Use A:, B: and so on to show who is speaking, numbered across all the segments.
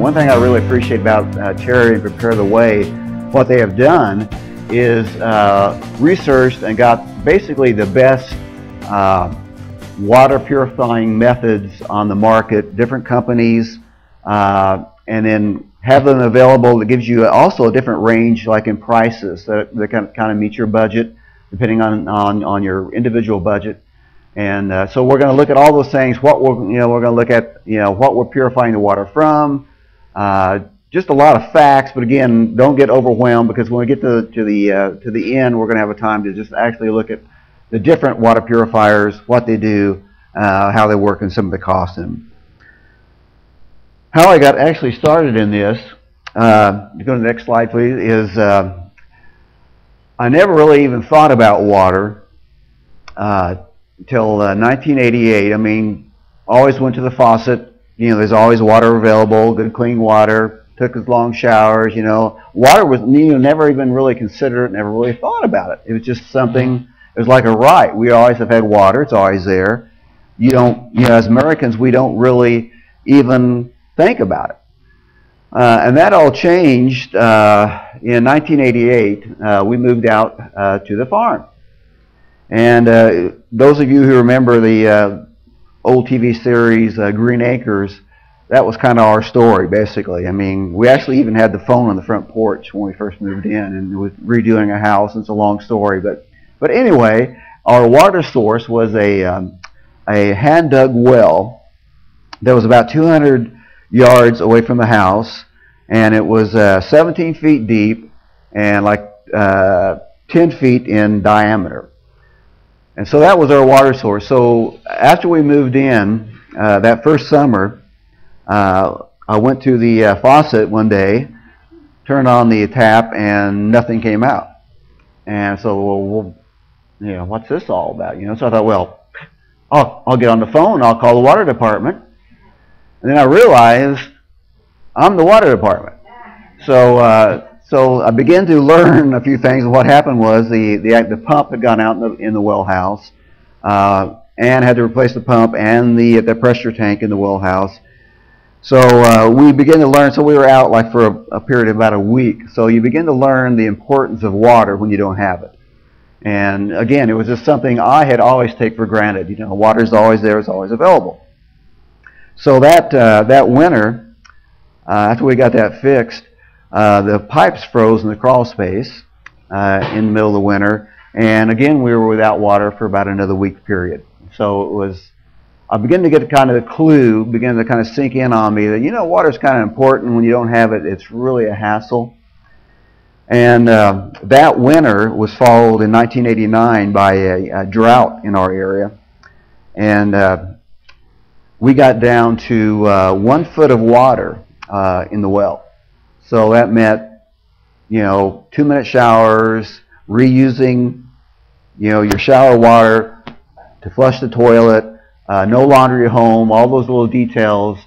A: one thing I really appreciate about Terry and Prepare the Way, what they have done is researched and got basically the best water purifying methods on the market, different companies, and then have them available. That gives you also a different range, like in prices, that can kind of meet your budget, depending on your individual budget. And so we're going to look at all those things. What we're going to look at, what we're purifying the water from. Just a lot of facts, but again, don't get overwhelmed, because when we get to the end, we're going to have a time to just actually look at the different water purifiers, what they do, how they work, and some of the costs. And how I got actually started in this, go to the next slide please, is I never really even thought about water until 1988. I mean, always went to the faucet. There's always water available, good clean water. Took as long showers. Water was never even really considered, never really thought about it. It was just something. It was like a right. We always have had water. It's always there. As Americans, we don't really even think about it. And that all changed in 1988. We moved out to the farm. And those of you who remember the old TV series Green Acres, that was kind of our story, basically. I mean, we actually even had the phone on the front porch when we first moved in, and with redoing a house. It's a long story, but anyway, our water source was a hand-dug well that was about 200 yards away from the house, and it was 17 feet deep and like 10 feet in diameter. And so that was our water source. So after we moved in that first summer, I went to the faucet one day, turned on the tap, and nothing came out. And so, well, what's this all about? So I thought, well, I'll get on the phone, I'll call the water department. And then I realized I'm the water department. So I began to learn a few things. What happened was the pump had gone out in the well house, and had to replace the pump and the pressure tank in the well house. So we began to learn. So we were out like for a period of about a week. So you begin to learn the importance of water when you don't have it. And again, it was just something I had always taken for granted. Water's always there, it's always available. So that winter, after we got that fixed, the pipes froze in the crawl space in the middle of the winter. And again, we were without water for about another week period. So I began to get kind of the clue, began to kind of sink in on me that, water's kind of important. When you don't have it, it's really a hassle. And that winter was followed in 1989 by a drought in our area. And we got down to 1 foot of water in the well. So that meant, 2-minute showers, reusing, your shower water to flush the toilet, no laundry at home, all those little details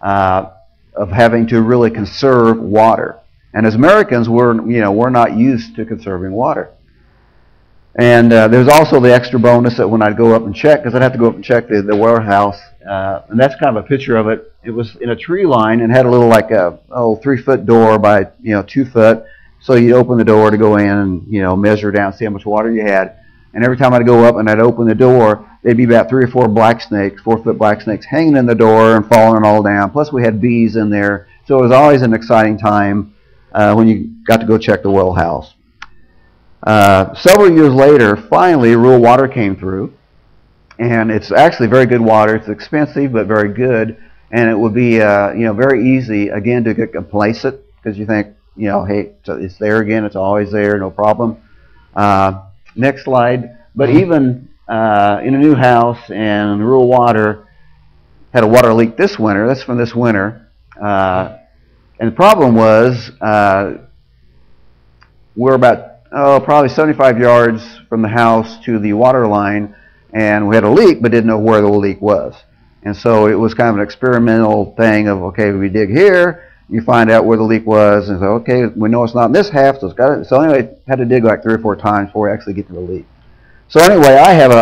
A: of having to really conserve water. And as Americans, we're not used to conserving water. And there's also the extra bonus that when I'd go up and check, because I'd have to go up and check the warehouse, and that's kind of a picture of it. It was in a tree line and had a little like a 3-foot door by 2 foot. So you'd open the door to go in and measure down, see how much water you had. And every time I'd go up and I'd open the door, there'd be about 3 or 4 black snakes, 4-foot black snakes, hanging in the door and falling all down. Plus we had bees in there. So it was always an exciting time when you got to go check the well house. Several years later, finally, rural water came through. And it's actually very good water. It's expensive, but very good. And it would be very easy, again, to get complacent, because you think, hey, it's there again. It's always there, no problem. Next slide. But even in a new house and rural water, had a water leak this winter. That's from this winter. And the problem was we're about probably 75 yards from the house to the water line, and we had a leak but didn't know where the leak was. And so it was kind of an experimental thing of, okay, we dig here, you find out where the leak was, and so, okay, we know it's not in this half, so it's got it. So anyway, had to dig like 3 or 4 times before we actually get to the leak. So anyway, I have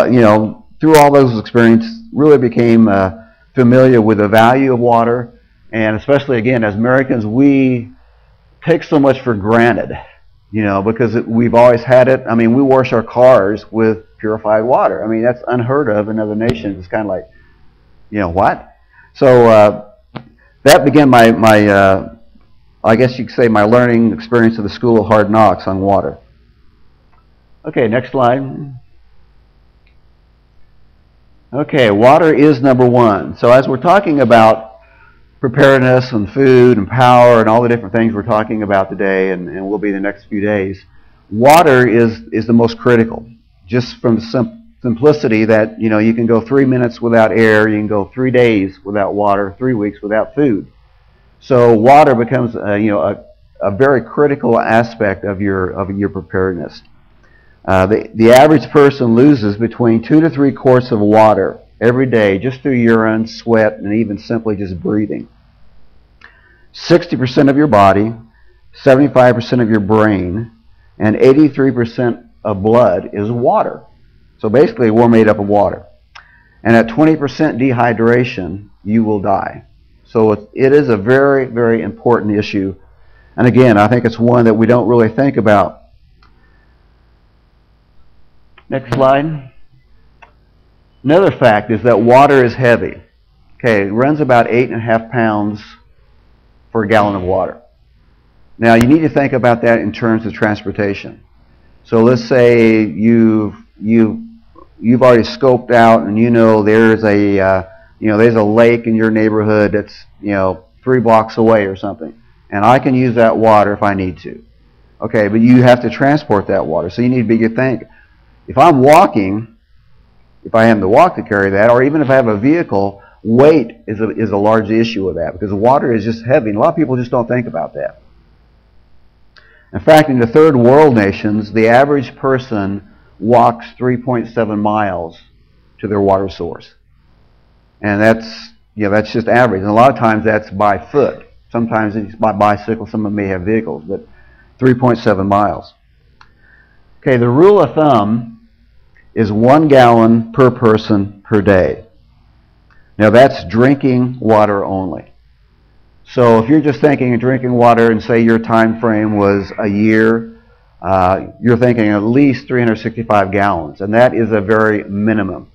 A: through all those experiences, really became familiar with the value of water And especially, again, as Americans, we take so much for granted, you know, because we've always had it. I mean, we wash our cars with purified water. I mean, that's unheard of in other nations. It's kind of like, you know, what? So that began my I guess you could say, my learning experience of the School of Hard Knocks on water. Okay, next slide. Okay, water is number one. So as we're talking about preparedness and food and power and all the different things we're talking about today and will be the next few days, water is the most critical. Just from simplicity that, you know, you can go 3 minutes without air, you can go 3 days without water, 3 weeks without food. So water becomes you know, a very critical aspect of your preparedness. The average person loses between 2 to 3 quarts of water every day just through urine, sweat, and even simply just breathing. 60% of your body, 75% of your brain, and 83% of blood is water. So basically, we're made up of water. And at 20% dehydration, you will die. So it is a very, very important issue. And again, I think it's one that we don't really think about. Next slide. Another fact is that water is heavy. Okay, it runs about 8.5 pounds for a gallon of water. Now, you need to think about that in terms of transportation. So let's say you've already scoped out, and you know there's a there's a lake in your neighborhood that's 3 blocks away or something, and I can use that water if I need to. Okay, but you have to transport that water, so you need to be good think. If I'm walking, if I have to walk to carry that, or even if I have a vehicle, weight is a large issue with that, because water is just heavy, and a lot of people just don't think about that. In fact, in the third world nations, the average person walks 3.7 miles to their water source. And that's just average. And a lot of times that's by foot. Sometimes it's by bicycle, some of them may have vehicles, but 3.7 miles. Okay, the rule of thumb is 1 gallon per person per day. Now that's drinking water only. So if you're just thinking of drinking water and say your time frame was a year, you're thinking at least 365 gallons, and that is a very minimum.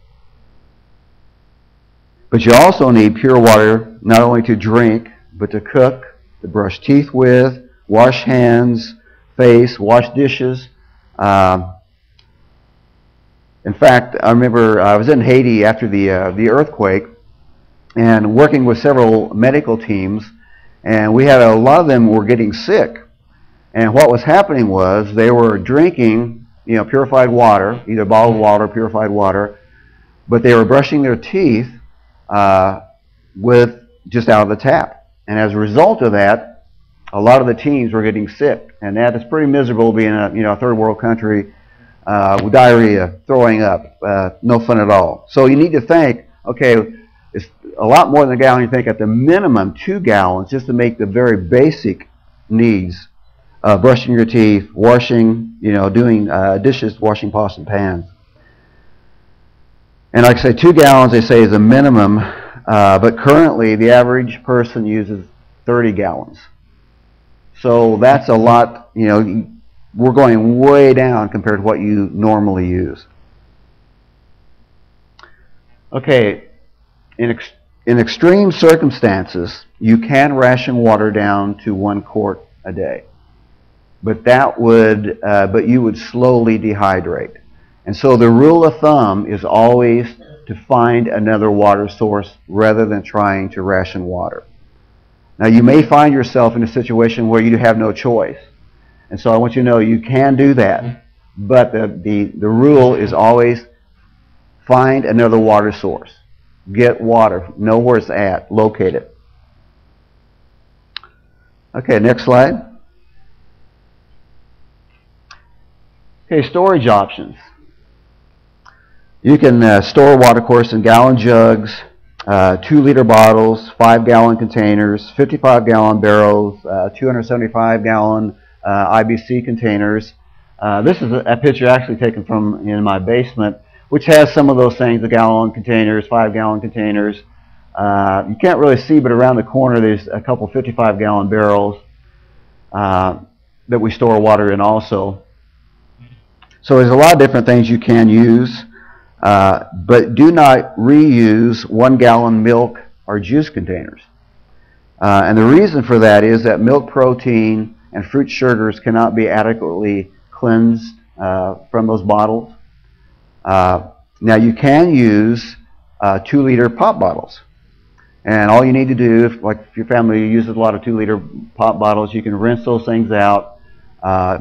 A: But you also need pure water not only to drink, but to cook, to brush teeth with, wash hands, face, wash dishes. In fact, I remember I was in Haiti after the earthquake and working with several medical teams, and we had a lot of them were getting sick. And what was happening was they were drinking, purified water, either bottled water or purified water, but they were brushing their teeth with just out of the tap. And as a result of that, a lot of the teens were getting sick, and that is pretty miserable being a third world country with diarrhea, throwing up, no fun at all. So you need to think, okay, it's a lot more than a gallon. You think at the minimum 2 gallons just to make the very basic needs. Brushing your teeth, washing, doing dishes, washing pots and pans. And like I say, 2 gallons they say is a minimum, but currently the average person uses 30 gallons. So that's a lot, we're going way down compared to what you normally use. Okay, in extreme circumstances, you can ration water down to 1 quart a day. But but you would slowly dehydrate. And so the rule of thumb is always to find another water source rather than trying to ration water. Now you may find yourself in a situation where you have no choice. And so I want you to know you can do that. But the rule is always find another water source. Get water. Know where it's at. Locate it. Okay, next slide. Okay, storage options. You can store water, of course, in gallon jugs, 2-liter bottles, 5-gallon containers, 55-gallon barrels, 275-gallon IBC containers. This is a picture actually taken from in my basement, which has some of those things, the gallon containers, 5-gallon containers. You can't really see, but around the corner there's a couple 55-gallon barrels that we store water in also. So there's a lot of different things you can use, but do not reuse 1-gallon milk or juice containers. And the reason for that is that milk protein and fruit sugars cannot be adequately cleansed from those bottles. Now you can use 2-liter pop bottles. And all you need to do, if your family uses a lot of 2-liter pop bottles, you can rinse those things out,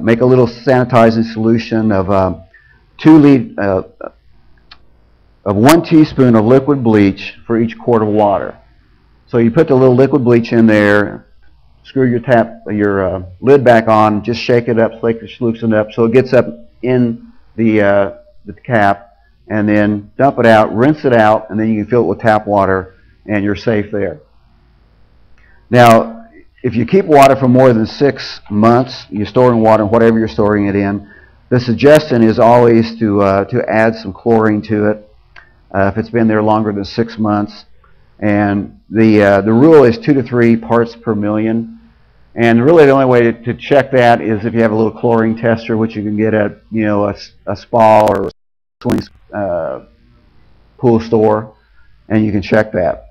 A: make a little sanitizing solution of 1 teaspoon of liquid bleach for each quart of water. So you put the little liquid bleach in there, screw your lid back on, just shake it up, loosen it up so it gets up in the cap, and then dump it out, rinse it out, and then you can fill it with tap water, and you're safe there. Now, if you keep water for more than 6 months, you're storing water in whatever you're storing it in, the suggestion is always to add some chlorine to it if it's been there longer than 6 months. And the rule is 2 to 3 parts per million. And really the only way to check that is if you have a little chlorine tester, which you can get at a spa or a swimming pool store, and you can check that.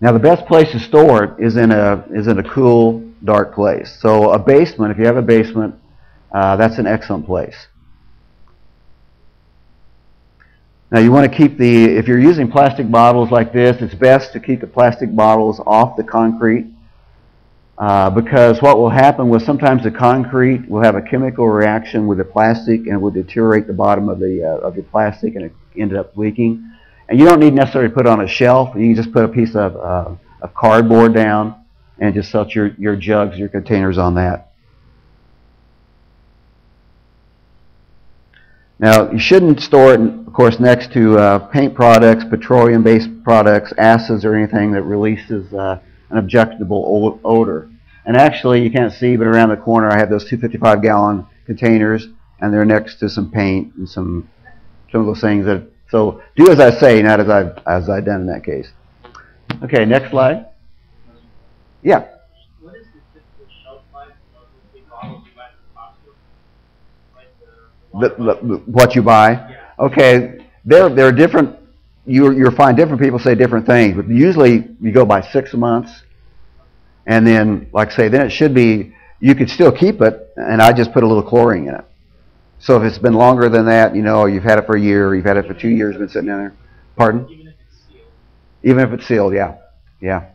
A: Now the best place to store it is in a cool, dark place. So a basement, if you have a basement, that's an excellent place. Now you want to keep if you're using plastic bottles like this, it's best to keep the plastic bottles off the concrete because what will happen was sometimes the concrete will have a chemical reaction with the plastic and it will deteriorate the bottom of your plastic and it ended up leaking. And you don't need necessarily to put it on a shelf. You can just put a piece of cardboard down and just set your jugs, your containers on that. Now, you shouldn't store it, of course, next to paint products, petroleum-based products, acids, or anything that releases an objectionable odor. And actually, you can't see, but around the corner I have those 2 55-gallon containers, and they're next to some paint and some of those things that. So do as I say, not as I've done in that case. Okay, next slide. Yeah.
B: What is the typical shelf life of the big bottles you buy at the Costco? Like
A: What you buy?
B: Yeah.
A: Okay, there are different. You'll find different people say different things, but usually you go by 6 months, and then, like I say, then it should be. You could still keep it, and I just put a little chlorine in it. So if it's been longer than that, you've had it for a year, or you've had it for 2 years, been sitting in there. Pardon?
B: Even if it's sealed.
A: Even if it's sealed, yeah. Yeah.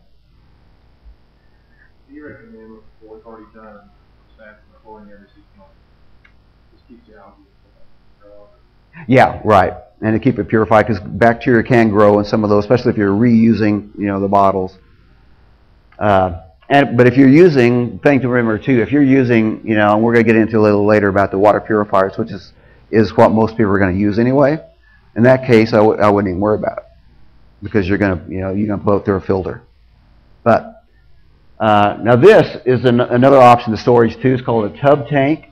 C: Do you recommend before it's already done, staff the chlorine every 6 months? Just keeps the algae from
A: Yeah, right. And to keep it purified, because bacteria can grow in some of those, especially if you're reusing, the bottles. But if you're using, thing to remember too, if you're using, and we're going to get into a little later about the water purifiers, which is what most people are going to use anyway. In that case, I wouldn't even worry about it because you're going to put it through a filter. But now this is another option to storage too. It's called a tub tank.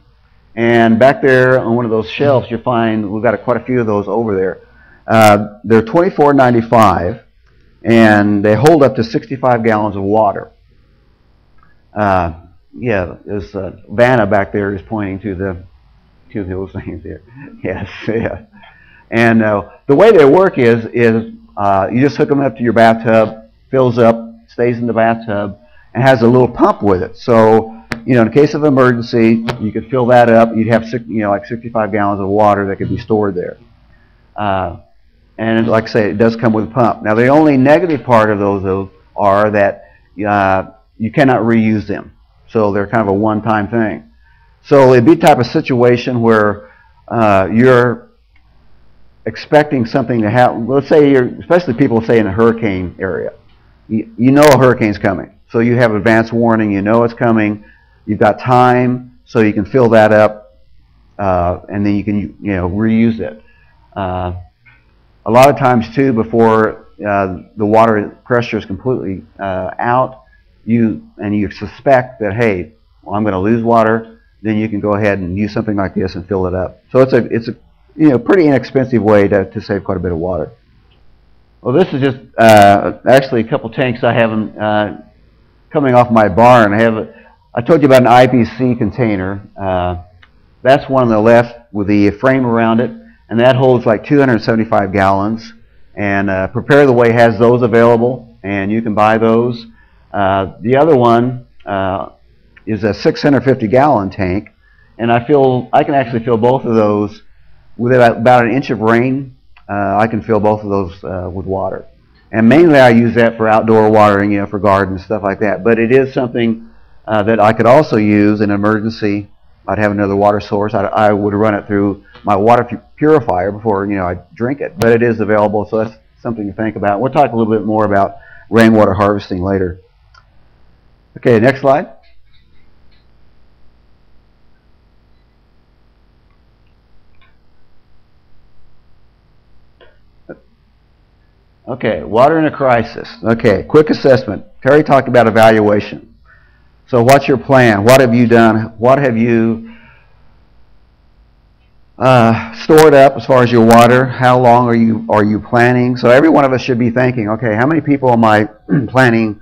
A: And back there on one of those shelves, you'll find we've got quite a few of those over there. They're $24.95, and they hold up to 65 gallons of water. Yeah, there's Vanna back there is pointing to those things there. Yes, yeah. And the way they work is you just hook them up to your bathtub, fills up, stays in the bathtub, and has a little pump with it. So in case of emergency, you could fill that up. You'd have like 65 gallons of water that could be stored there. And like I say, it does come with a pump. Now the only negative part of those are that you cannot reuse them. So they're kind of a one-time thing. So it'd be the type of situation where you're expecting something to happen. Let's say especially people say in a hurricane area. You know a hurricane's coming. So you have advance warning, you know it's coming. You've got time, so you can fill that up, and then you can reuse it. A lot of times too, before the water pressure is completely out, you suspect that, hey, well, I'm going to lose water, then you can go ahead and use something like this and fill it up. So it's a pretty inexpensive way to save quite a bit of water. Well, this is just actually a couple tanks I have coming off my barn. I told you about an IBC container. That's one on the left with the frame around it, and that holds like 275 gallons. And Prepare the Way has those available, and you can buy those. The other one is a 650-gallon tank, and I can actually fill both of those with about an inch of rain. I can fill both of those with water. And mainly I use that for outdoor watering, you know, for gardens, stuff like that. But it is something that I could also use in an emergency. I'd have another water source. I would run it through my water purifier before, you know, I drink it. But it is available, so that's something to think about. We'll talk a little bit more about rainwater harvesting later. Okay, next slide. Okay, water in a crisis. Okay, quick assessment. Terry talked about evaluation. So what's your plan? What have you done? What have you stored up as far as your water? How long are you planning? So every one of us should be thinking, okay, how many people am I planning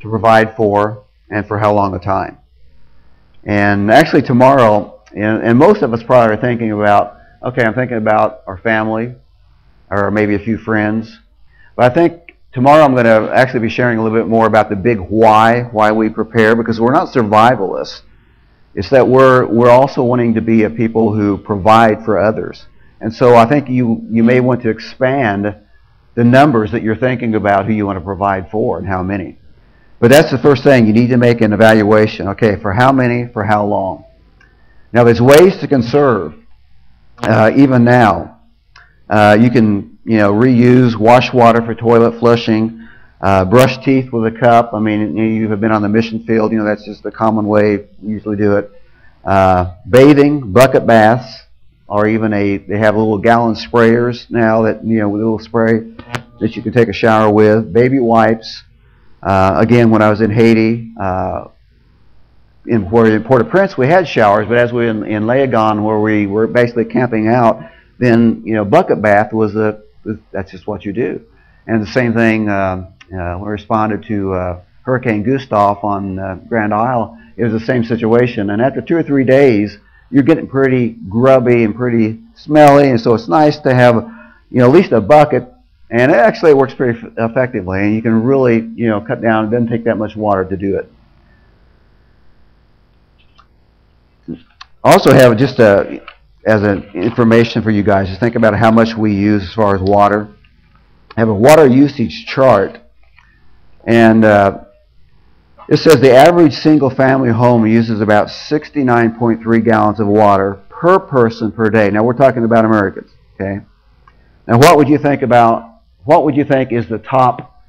A: to provide for, and for how long a time? And actually tomorrow, and most of us probably are thinking about, okay, I'm thinking about our family, or maybe a few friends. But I think tomorrow I'm going to actually be sharing a little bit more about the big why we prepare, because we're not survivalists. It's that we're also wanting to be a people who provide for others. And so I think you may want to expand the numbers that you're thinking about who you want to provide for and how many. But that's the first thing. You need to make an evaluation. Okay, for how many, for how long? Now there's ways to conserve even now. You can reuse, wash water for toilet flushing, brush teeth with a cup. I mean, you have been on the mission field, that's just the common way we usually do it. Bathing, bucket baths, or even they have little gallon sprayers now that, with a little spray that you can take a shower with. Baby wipes. Again, when I was in Haiti, in Port-au-Prince, we had showers, but as we were in Leogane, where we were basically camping out, then, bucket bath that's just what you do. And the same thing, we responded to Hurricane Gustav on Grand Isle. It was the same situation. And after 2 or 3 days, you're getting pretty grubby and pretty smelly. And so it's nice to have, at least a bucket. And it actually works pretty effectively. And you can really, cut down. It doesn't take that much water to do it. Also have just as an information for you guys to think about how much we use as far as water. I have a water usage chart, and it says the average single-family home uses about 69.3 gallons of water per person per day. Now we're talking about Americans, okay? Now what would you think is the top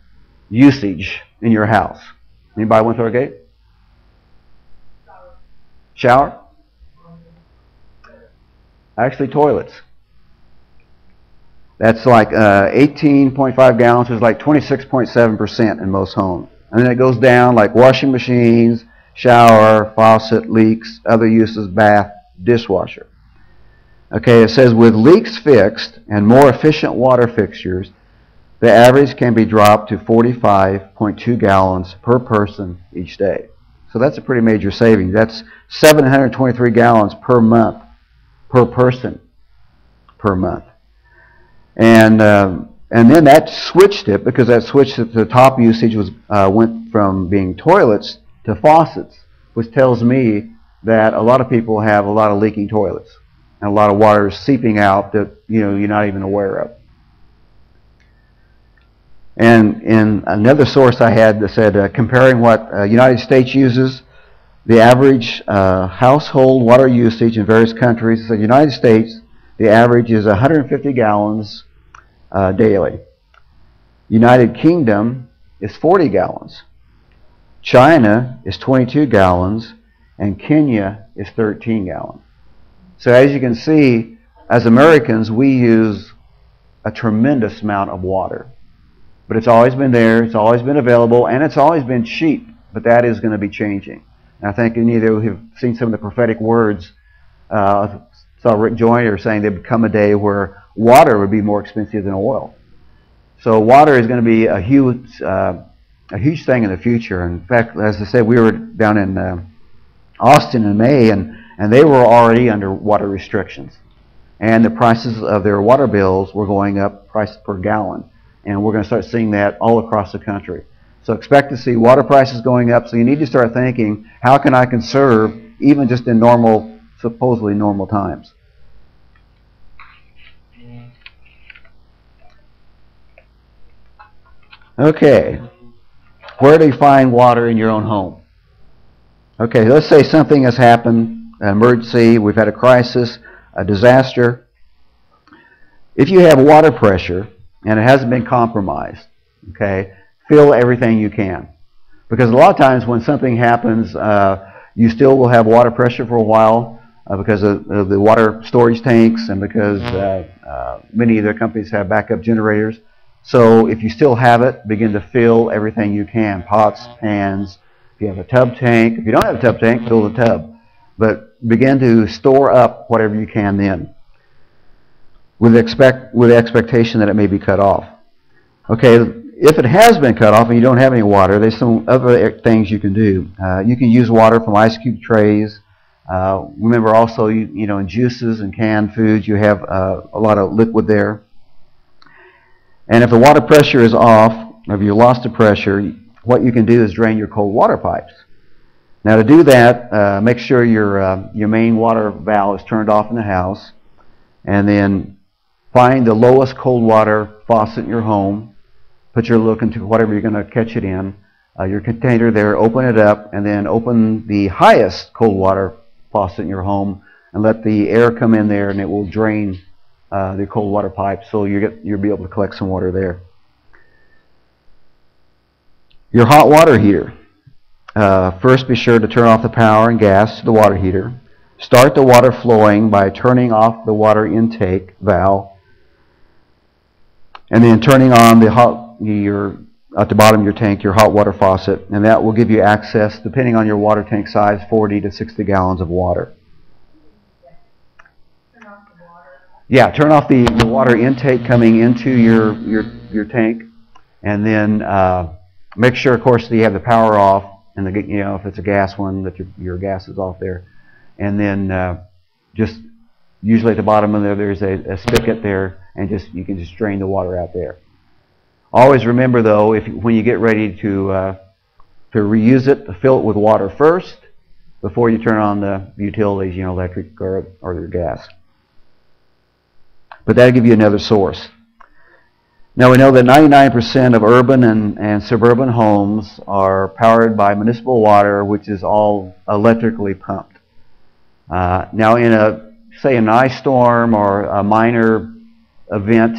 A: usage in your house? Anybody want to throw a gate? Shower? Actually, toilets. That's like 18.5 gallons, which is like 26.7% in most homes. And then it goes down like washing machines, shower, faucet, leaks, other uses, bath, dishwasher. Okay, it says with leaks fixed and more efficient water fixtures, the average can be dropped to 45.2 gallons per person each day. So that's a pretty major savings. That's 723 gallons per month, per person, per month. And then that switched it, because that switched it to the top usage went from being toilets to faucets, which tells me that a lot of people have a lot of leaking toilets and a lot of water is seeping out that you're not even aware of. And in another source I had that said comparing what United States uses, the average household water usage in various countries. So the United States, the average is 150 gallons daily. United Kingdom is 40 gallons. China is 22 gallons, and Kenya is 13 gallons. So as you can see, as Americans, we use a tremendous amount of water. But it's always been there, it's always been available, and it's always been cheap. But that is going to be changing. And I think any of you who have seen some of the prophetic words, saw Rick Joyner saying there'd come a day where water would be more expensive than oil. So water is going to be a huge thing in the future. In fact, as I said, we were down in Austin in May, and they were already under water restrictions. And the prices of their water bills were going up, price per gallon. And we're going to start seeing that all across the country. So expect to see water prices going up. So you need to start thinking, how can I conserve even just in normal, supposedly normal times? Okay. Where do you find water in your own home? Okay, let's say something has happened, an emergency, we've had a crisis, a disaster. If you have water pressure and it hasn't been compromised, okay, fill everything you can. Because a lot of times when something happens, you still will have water pressure for a while because of the water storage tanks and because many of their companies have backup generators. So if you still have it, begin to fill everything you can, pots, pans. If you have a tub tank, if you don't have a tub tank, fill the tub. But begin to store up whatever you can then, with the expectation that it may be cut off. Okay, if it has been cut off and you don't have any water, there's some other things you can do. You can use water from ice cube trays. Remember also, you know, in juices and canned foods, you have a lot of liquid there. And if the water pressure is off, or if you lost the pressure, what you can do is drain your cold water pipes. Now to do that, make sure your main water valve is turned off in the house, and then find the lowest cold water faucet in your home. Put your look into whatever you're going to catch it in, your container there, open it up, and then open the highest cold water faucet in your home and let the air come in there, and it will drain the cold water pipe, so you'll be able to collect some water there. Your hot water heater. First, be sure to turn off the power and gas to the water heater. Start the water flowing by turning off the water intake valve, and then turning on at the bottom of your tank, your hot water faucet, and that will give you access, depending on your water tank size, 40 to 60 gallons of water. Yeah, turn off the water intake coming into your tank, and then make sure, of course, that you have the power off, and if it's a gas one, that your gas is off there, and then just usually at the bottom of there's a spigot there, and you can just drain the water out there. Always remember though, when you get ready to reuse it, to fill it with water first before you turn on the utilities, electric or your gas. But that'll give you another source. Now we know that 99% of urban and suburban homes are powered by municipal water, which is all electrically pumped. Now in an ice storm or a minor event,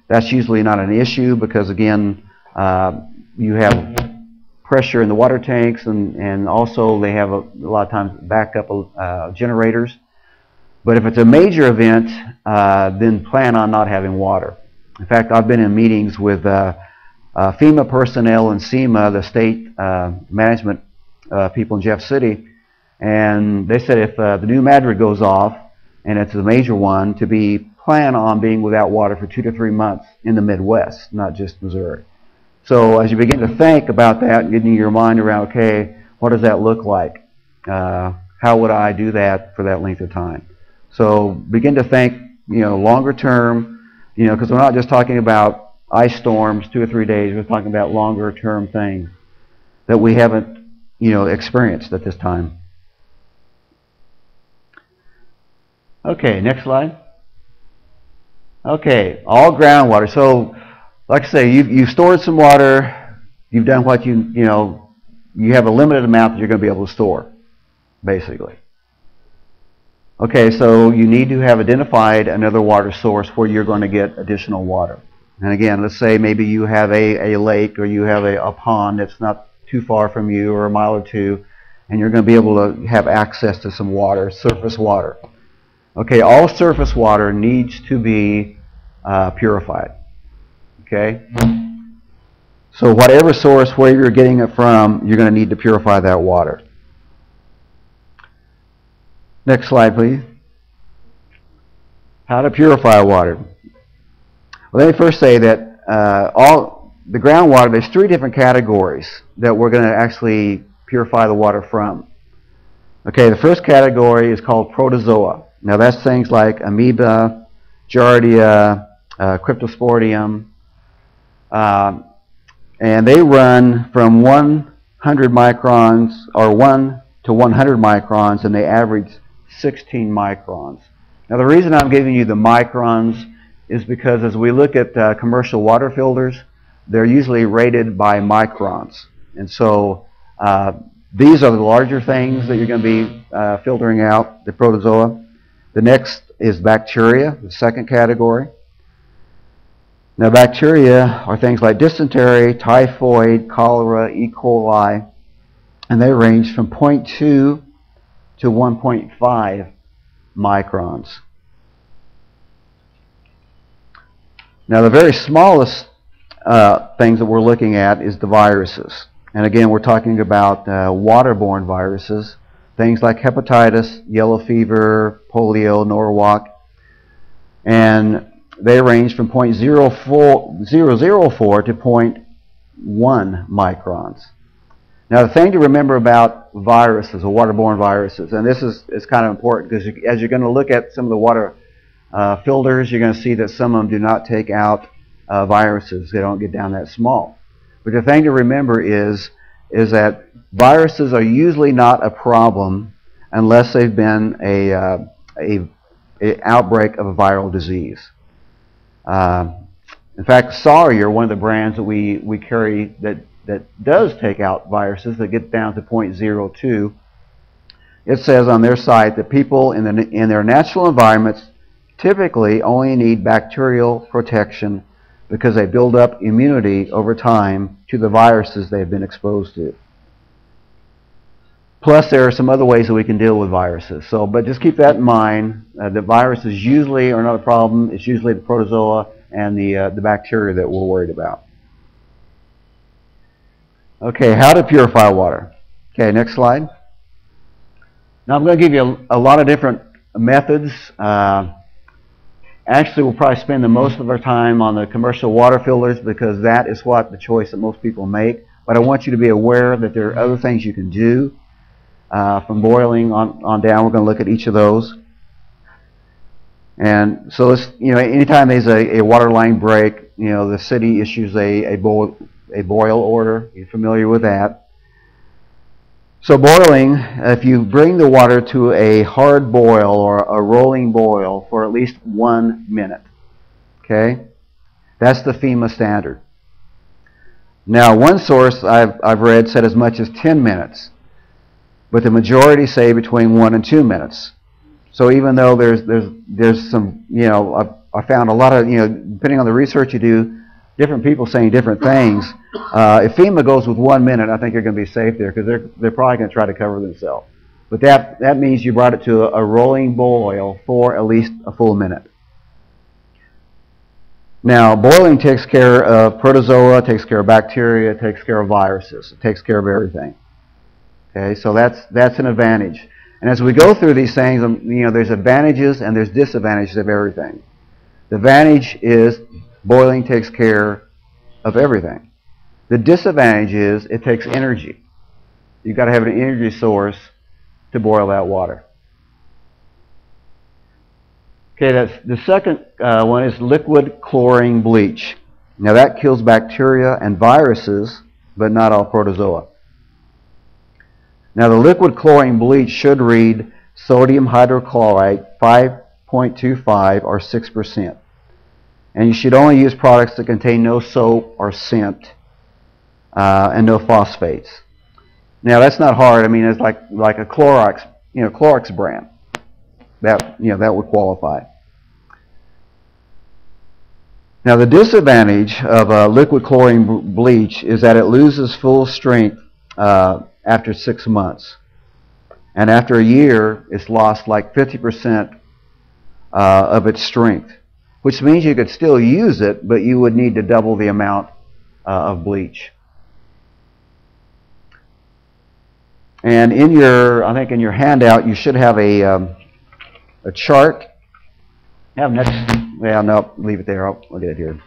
A: that's usually not an issue because again, you have pressure in the water tanks, and also they have a lot of times backup generators. But if it's a major event, then plan on not having water. In fact, I've been in meetings with FEMA personnel and SEMA, the state management people in Jeff City, and they said if the New Madrid goes off, and it's a major one, plan on being without water for 2 to 3 months in the Midwest, not just Missouri. So as you begin to think about that, getting your mind around, okay, what does that look like? How would I do that for that length of time? So begin to think, longer term, because we're not just talking about ice storms, 2 or 3 days. We're talking about longer term things that we haven't, experienced at this time. Okay, next slide. Okay, all groundwater. So, like I say, you've stored some water. You've done what you have a limited amount that you're going to be able to store, basically. Okay, so you need to have identified another water source where you're going to get additional water. And again, let's say maybe you have a lake or you have a pond that's not too far from you, or a mile or two, and you're going to be able to have access to some water, surface water. Okay, all surface water needs to be purified. Okay? So whatever source, where you're getting it from, you're going to need to purify that water. Next slide, please. How to purify water. Well, let me first say that all the groundwater, there's 3 different categories that we're going to actually purify the water from. Okay, the first category is called protozoa. Now that's things like amoeba, giardia, cryptosporidium, and they run from 100 microns, or 1 to 100 microns, and they average 16 microns. Now the reason I'm giving you the microns is because as we look at commercial water filters, they're usually rated by microns. And so these are the larger things that you're going to be filtering out, the protozoa. The next is bacteria, the second category. Now bacteria are things like dysentery, typhoid, cholera, E. coli, and they range from 0.2 to 1.5 microns. Now the very smallest things that we're looking at is the viruses. And again, we're talking about waterborne viruses, things like hepatitis, yellow fever, polio, Norwalk, and they range from 0.004 to 0.1 microns. Now the thing to remember about viruses, or waterborne viruses, and this is kind of important because as you're going to look at some of the water filters, you're going to see that some of them do not take out viruses. They don't get down that small. But the thing to remember is that viruses are usually not a problem unless they've been a outbreak of a viral disease. In fact, Sawyer, one of the brands that we carry that does take out viruses that get down to 0.02, it says on their site that people in their natural environments typically only need bacterial protection because they build up immunity over time to the viruses they've been exposed to. Plus, there are some other ways that we can deal with viruses. But just keep that in mind. The viruses usually are not a problem. It's usually the protozoa and the bacteria that we're worried about. Okay, how to purify water. Okay, next slide. Now I'm going to give you a lot of different methods. Actually, we'll probably spend the most of our time on the commercial water filters because that is what the choice that most people make. But I want you to be aware that there are other things you can do from boiling on down. We're going to look at each of those. And so, anytime there's a water line break, the city issues a boil order. You're familiar with that. So boiling, if you bring the water to a hard boil or a rolling boil for at least 1 minute, okay, that's the FEMA standard. Now, one source I've read said as much as 10 minutes, but the majority say between 1 and 2 minutes. So even though there's some, I found a lot of, depending on the research you do, different people saying different things. If FEMA goes with 1 minute, I think you're going to be safe there because they're probably going to try to cover themselves. But that means you brought it to a rolling boil for at least a full minute. Now, boiling takes care of protozoa, takes care of bacteria, takes care of viruses. It takes care of everything. Okay, so that's an advantage. And as we go through these things, there's advantages and there's disadvantages of everything. The advantage is boiling takes care of everything. The disadvantage is it takes energy. You've got to have an energy source to boil that water. Okay, the second one is liquid chlorine bleach. Now that kills bacteria and viruses, but not all protozoa. Now the liquid chlorine bleach should read sodium hydrochloride 5.25 or 6%. And you should only use products that contain no soap or scent and no phosphates. Now that's not hard. I mean, it's like a Clorox, Clorox brand. That would qualify. Now the disadvantage of liquid chlorine bleach is that it loses full strength after 6 months. And after a year, it's lost like 50% of its strength, which means you could still use it, but you would need to double the amount of bleach. And I think in your handout, you should have a chart. Have next. Well, no, leave it there. I'll get it here.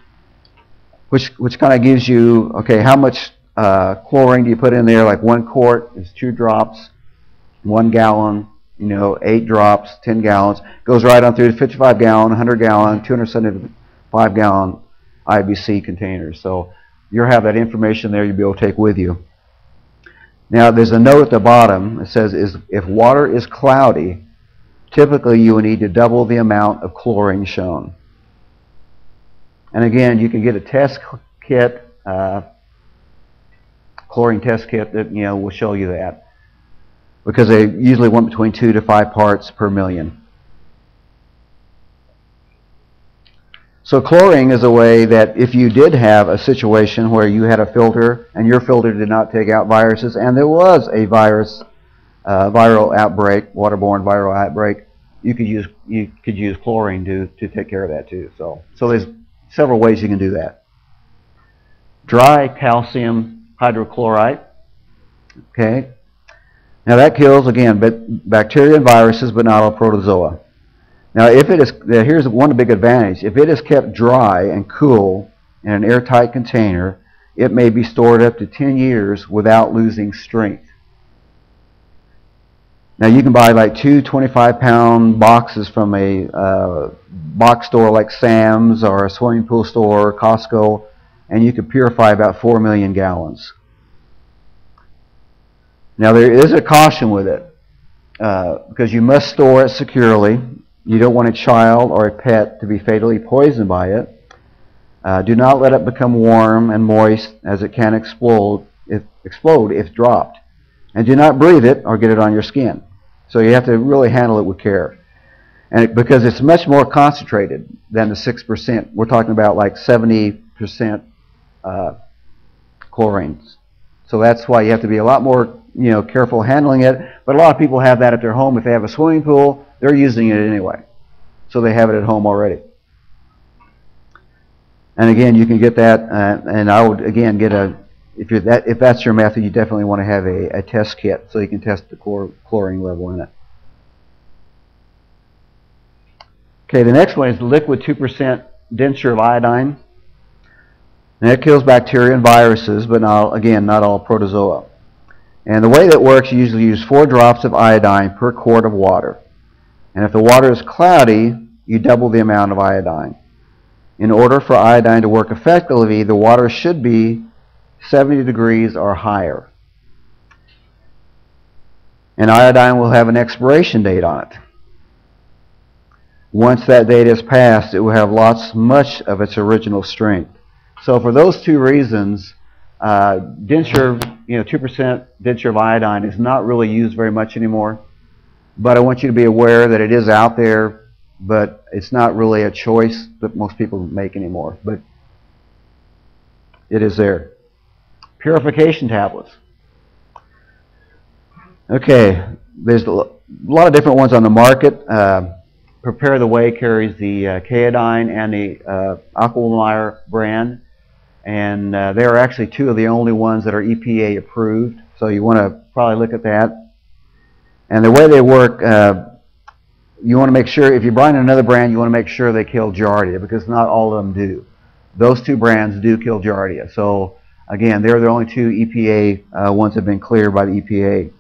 A: which kind of gives you, okay, how much chlorine do you put in there? Like 1 quart is 2 drops, 1 gallon, 8 drops, 10 gallons. Goes right on through to 55 gallon, 100 gallon, 275 gallon IBC containers. So you'll have that information there you'll be able to take with you. Now there's a note at the bottom. It says, if water is cloudy, typically you will need to double the amount of chlorine shown. And again, you can get a test kit, chlorine test kit that will show you that, because they usually want between 2 to 5 parts per million. So chlorine is a way that if you did have a situation where you had a filter and your filter did not take out viruses, and there was a viral outbreak, waterborne viral outbreak, you could use chlorine to take care of that too. So there's several ways you can do that. Dry calcium hydrochloride. Okay. Now that kills, again, bacteria and viruses, but not all protozoa. Now if it is, here's one big advantage. If it is kept dry and cool in an airtight container, it may be stored up to 10 years without losing strength. Now you can buy like 2 25-pound boxes from a box store like Sam's or a swimming pool store or Costco, and you can purify about 4 million gallons. Now there is a caution with it, because you must store it securely. You don't want a child or a pet to be fatally poisoned by it. Do not let it become warm and moist, as it can explode if dropped. And do not breathe it or get it on your skin. So you have to really handle it with care. And because it's much more concentrated than the 6%. We're talking about like 70% chlorine. So that's why you have to be a lot more careful handling it. But a lot of people have that at their home. If they have a swimming pool, they're using it anyway. So they have it at home already. And again, you can get that, and I would again get if that's your method, you definitely want to have a test kit so you can test the chlorine level in it. Okay, the next one is liquid 2% denture of iodine. And it kills bacteria and viruses, but not all protozoa. And the way that works, you usually use 4 drops of iodine per quart of water. And if the water is cloudy, you double the amount of iodine. In order for iodine to work effectively, the water should be 70 degrees or higher. And iodine will have an expiration date on it. Once that date is passed, it will have much of its original strength. So for those 2 reasons, denture, 2% denture of iodine is not really used very much anymore. But I want you to be aware that it is out there, but it's not really a choice that most people make anymore. But it is there. Purification tablets. Okay, there's a lot of different ones on the market. Prepare the Way carries the Kaodine and the Aquameyer brand. And they are actually 2 of the only ones that are EPA approved. So you want to probably look at that. And the way they work, you want to make sure, if you're buying another brand, you want to make sure they kill Giardia, because not all of them do. Those 2 brands do kill Giardia. So again, they're the only 2 EPA ones that have been cleared by the EPA.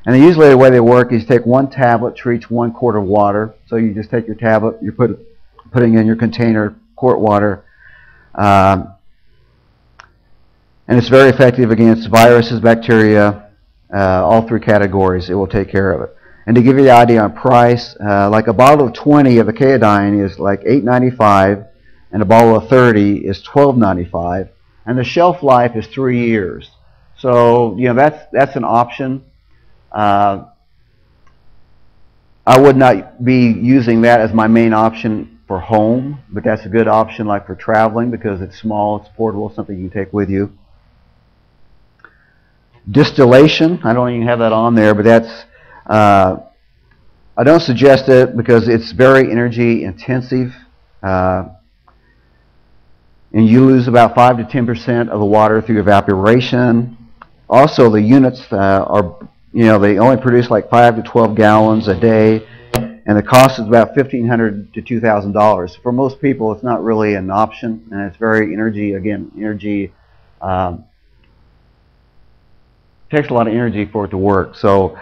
A: And usually the way they work is take 1 tablet to each 1 quart of water. So you just take your tablet, you're putting in your container quart water. And it's very effective against viruses, bacteria, all 3 categories. It will take care of it. And to give you the idea on price, like a bottle of 20 of the Kaodine is like $8.95, and a bottle of 30 is $12.95, and the shelf life is 3 years. So that's an option. I would not be using that as my main option for home, but that's a good option like for traveling, because it's small, it's portable, something you can take with you. Distillation, I don't even have that on there, but that's, I don't suggest it because it's very energy intensive, and you lose about 5 to 10% of the water through evaporation. Also, the units are, they only produce like 5 to 12 gallons a day, and the cost is about $1,500 to $2,000. For most people, it's not really an option, and it's very energy takes a lot of energy for it to work. So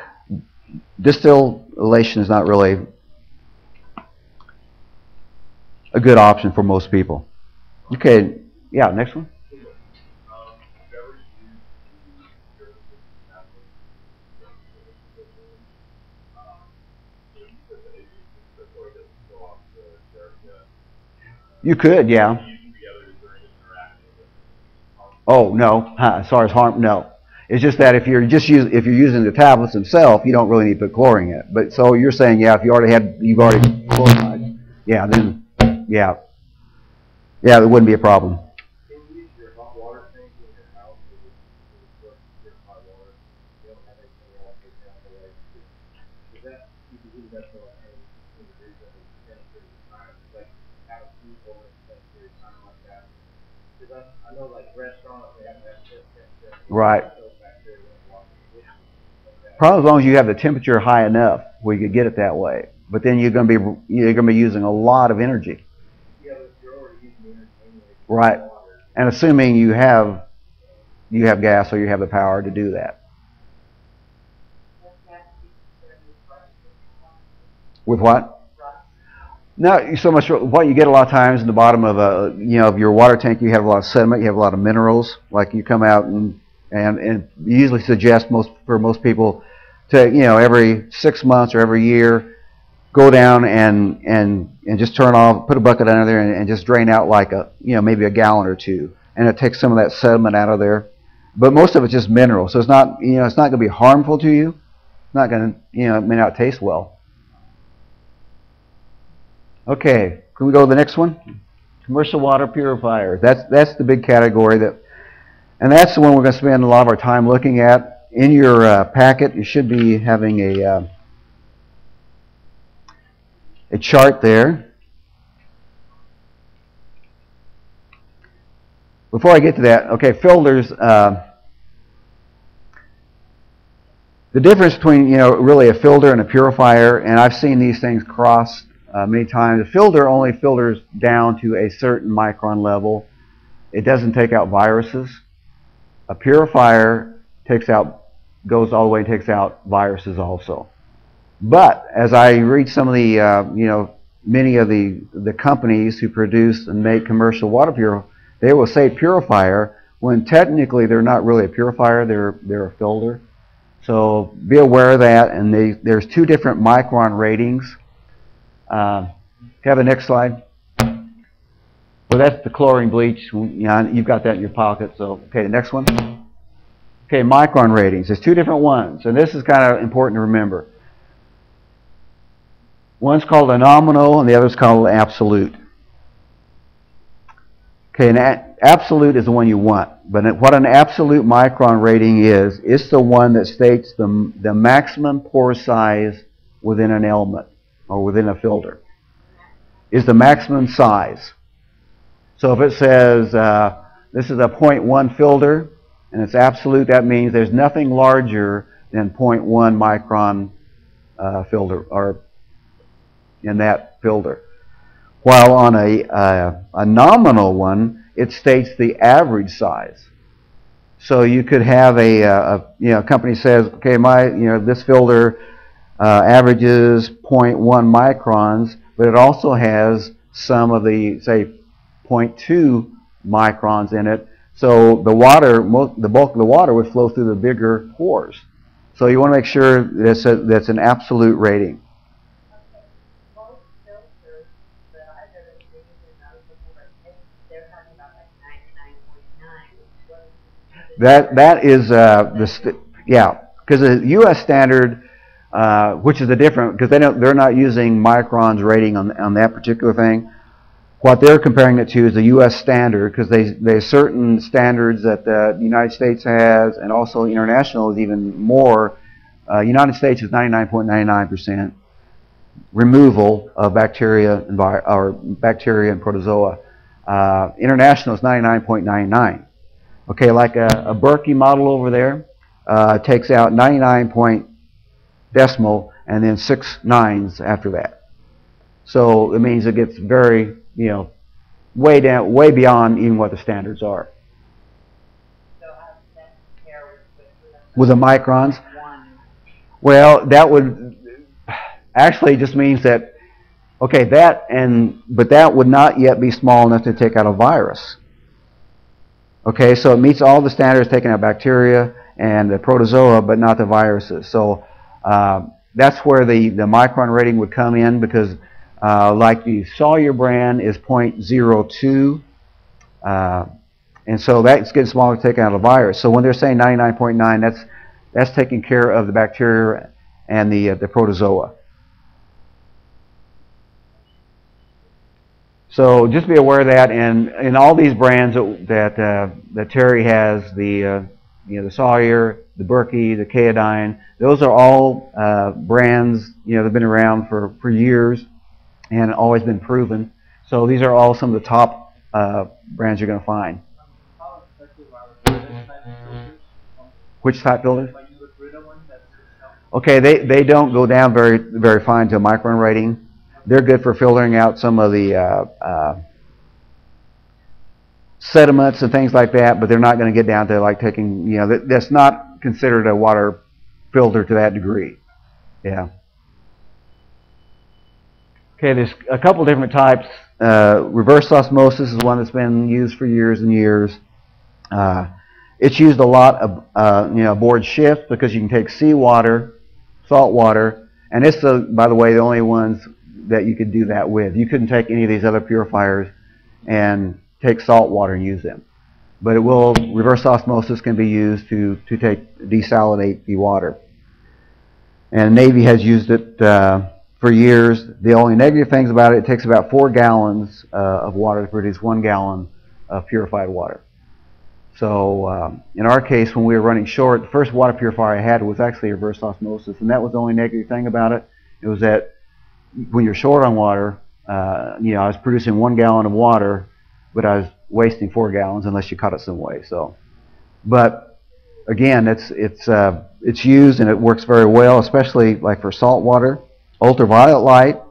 A: distillation is not really a good option for most people. Okay, yeah, next one. You could, yeah. Oh no, as far as harm, no. It's just that if you're using the tablets themselves, you don't really need to put chlorine in it. But so you're saying, yeah, if you've already chlorinized, yeah, then yeah, it wouldn't be a problem.
C: Can you use your hot water tank in your house to your hot water? You don't have anything else to take away. Is that you can do that for like in the reason of time, like have a food for a period of time like that. Because I know like restaurants they have that
A: Right. Probably as long as you have the temperature high enough where you could get it that way. But then you're going to be using a lot of energy.
C: Yeah, but you're already using energy anyway.
A: Right. And assuming you have gas or you have the power to do that. With what? No, so much. What you get a lot of times in the bottom of of your water tank, you have a lot of sediment, you have a lot of minerals. Like you come out and usually suggest for most people to every 6 months or every year go down and just turn off, put a bucket under there and just drain out like maybe a gallon or two, and it takes some of that sediment out of there. But most of it's just mineral, so it's not it's not going to be harmful to you. It's not going to it may not taste well. Okay, can we go to the next one? Commercial water purifiers. That's the big category and that's the one we're going to spend a lot of our time looking at. In your packet, you should be having a chart there. Before I get to that, okay, filters. The difference between really a filter and a purifier, and I've seen these things crossed many times. A filter only filters down to a certain micron level. It doesn't take out viruses. A purifier goes all the way and takes out viruses also. But as I read some of the, many of the companies who produce and make commercial water purifiers, they will say purifier when technically they're not really a purifier, they're a filter. So be aware of that. And there's two different micron ratings. Have the next slide. So that's the chlorine bleach. You've got that in your pocket. So okay, the next one. Okay, micron ratings. There's two different ones, and this is kind of important to remember. One's called a nominal, and the other's called absolute. Okay, an absolute is the one you want, but what an absolute micron rating is, it's the one that states the maximum pore size within an element or within a filter. Is the maximum size. So if it says this is a 0.1 filter, and it's absolute, that means there's nothing larger than 0.1 micron filter or in that filter. While on a nominal one, it states the average size. So you could have a company says, okay, this filter averages 0.1 microns, but it also has some of the, say, 0.2 microns in it. So the bulk of the water would flow through the bigger pores. So you want to make sure that's an absolute rating.
D: Most filters that I've ever seen in they're talking about like 99.9.
A: That is because the U.S. standard, which is a different, because they're not using microns rating on that particular thing. What they're comparing it to is the U.S. standard, because there's certain standards that the United States has, and also international is even more. United States is 99.99% removal of bacteria and protozoa. International is 99.99. Okay, like a Berkey model over there takes out 99 point decimal and then 6 nines after that. So it means it gets very, way down, way beyond even what the standards are.
D: So how does that compare
A: With the microns,
D: one?
A: well, that would actually just means that, okay, but that would not yet be small enough to take out a virus. Okay, so it meets all the standards taking out bacteria and the protozoa, but not the viruses. So that's where the micron rating would come in, because like the Sawyer brand is 0.02, and so that's getting smaller to take out a virus. So when they're saying 99.9, that's taking care of the bacteria and the protozoa. So just be aware of that, and in all these brands that Terry has, the Sawyer, the Berkey, the Kaodine, those are all brands that have been around for years and always been proven. So these are all some of the top brands you're going to find.
C: How effective are those type of filters?
A: Which type filters?
C: When you get rid of one, that's itself.
A: Okay, they don't go down very fine to a micron rating. They're good for filtering out some of the sediments and things like that, but they're not going to get down to like taking, that's not considered a water filter to that degree. Yeah. Okay, there's a couple different types. Reverse osmosis is one that's been used for years and years. It's used a lot aboard ships because you can take seawater, salt water, and it's, by the way, the only ones that you could do that with. You couldn't take any of these other purifiers and take salt water and use them. But reverse osmosis can be used to desalinate the water. And Navy has used it for years. The only negative things about it takes about 4 gallons of water to produce 1 gallon of purified water. So in our case, when we were running short, the first water purifier I had was actually reverse osmosis, and that was the only negative thing about it. It was that when you're short on water, I was producing 1 gallon of water, but I was wasting 4 gallons unless you cut it some way. So, but again, it's used and it works very well, especially like for salt water. Ultraviolet light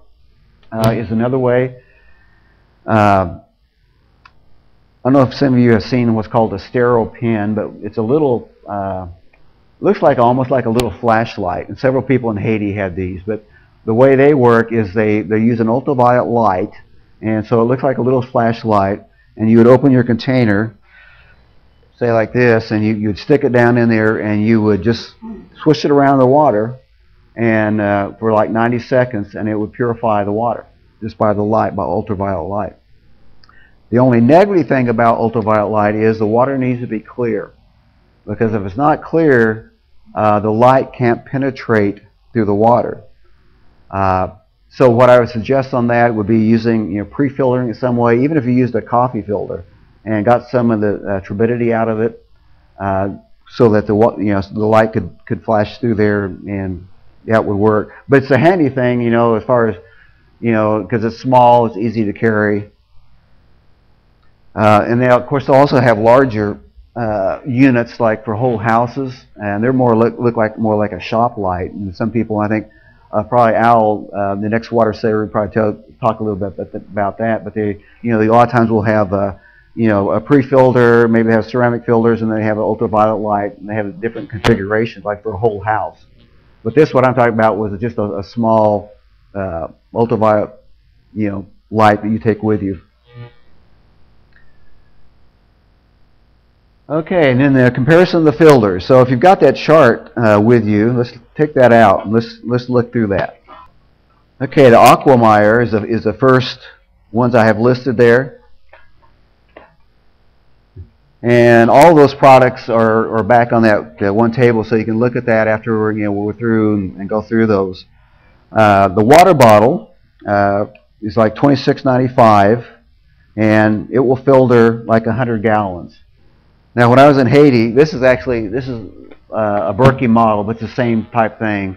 A: is another way. I don't know if some of you have seen what's called a sterile pen, but it's a little, looks like almost like a little flashlight. And several people in Haiti had these, but the way they work is they use an ultraviolet light, and so it looks like a little flashlight, and you would open your container, say like this, and you'd stick it down in there, and you would just swish it around the water, and for like 90 seconds, and it would purify the water just by the light, by ultraviolet light. The only negative thing about ultraviolet light is the water needs to be clear, because if it's not clear, the light can't penetrate through the water. So what I would suggest on that would be using, pre-filtering in some way, even if you used a coffee filter and got some of the turbidity out of it, so that the light could flash through there, and that would work. But it's a handy thing, as far as, because it's small, it's easy to carry. And they, of course, also have larger units, like for whole houses, and they're look like more like a shop light. And some people, I think, probably Al, the next water saver, would probably talk a little bit about that. But they, a lot of times will have a pre-filter, maybe they have ceramic filters, and they have an ultraviolet light, and they have different configurations, like for a whole house. But this, what I'm talking about, was just a small ultraviolet, light that you take with you. Okay, and then the comparison of the filters. So if you've got that chart with you, let's take that out and let's look through that. Okay, the Aquameyer is the first ones I have listed there. And all those products are back on that one table, so you can look at that after we're through and go through those. The water bottle is like $26.95, and it will filter like 100 gallons. Now, when I was in Haiti, this is a Berkey model, but it's the same type thing.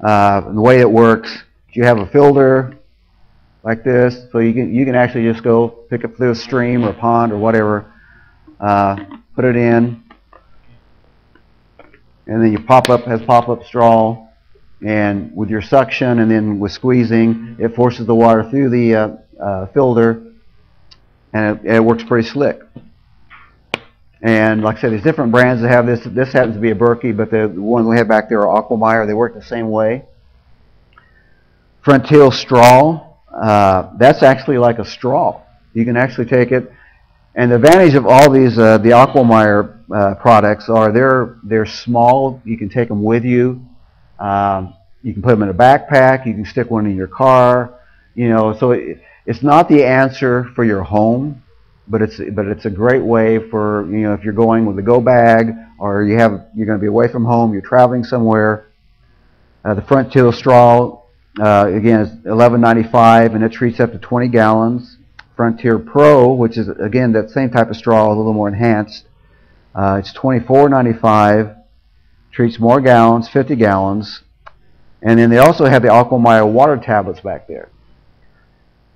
A: And the way it works, you have a filter like this, so you can actually just go pick up through a stream or a pond or whatever, put it in, and then you pop-up straw, and with your suction and then with squeezing, it forces the water through the filter, and it works pretty slick. And like I said, there's different brands that have this. This happens to be a Berkey, but the ones we have back there are Aquameyer. They work the same way. Frontier straw, that's actually like a straw. You can actually take it. And the advantage of all these, the Aquameyer products are they're small. You can take them with you. You can put them in a backpack. You can stick one in your car. You know, so it's not the answer for your home, but it's a great way for, you know, if you're going with a go bag, or you're going to be away from home, you're traveling somewhere. The Frontier straw, again, is $11.95, and it treats up to 20 gallons. Frontier Pro, which is, again, that same type of straw, a little more enhanced. It's $24.95, treats more gallons, 50 gallons. And then they also have the Aquameyer water tablets back there.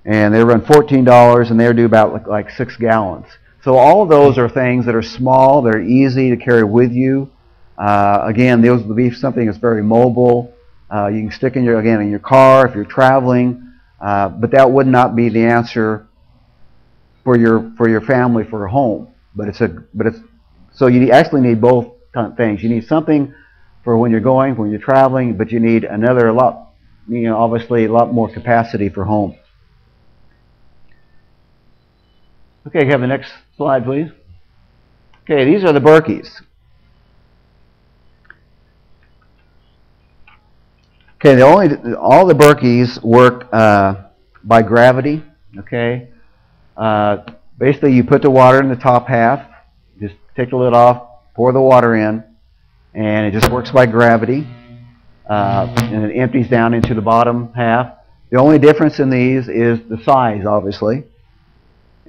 A: And they run $14, and they do about like 6 gallons. So all of those are things that are small, they're easy to carry with you. Again, those will be something that's very mobile. You can stick in your car if you're traveling, but that would not be the answer for your family for a home. So you actually need both things. You need something for when you're traveling, but you need another obviously a lot more capacity for home. Okay, have the next slide, please. Okay, these are the Berkeys. Okay, all the Berkeys work by gravity. Okay, basically you put the water in the top half, just take the lid off, pour the water in, and it just works by gravity, and it empties down into the bottom half. The only difference in these is the size, obviously.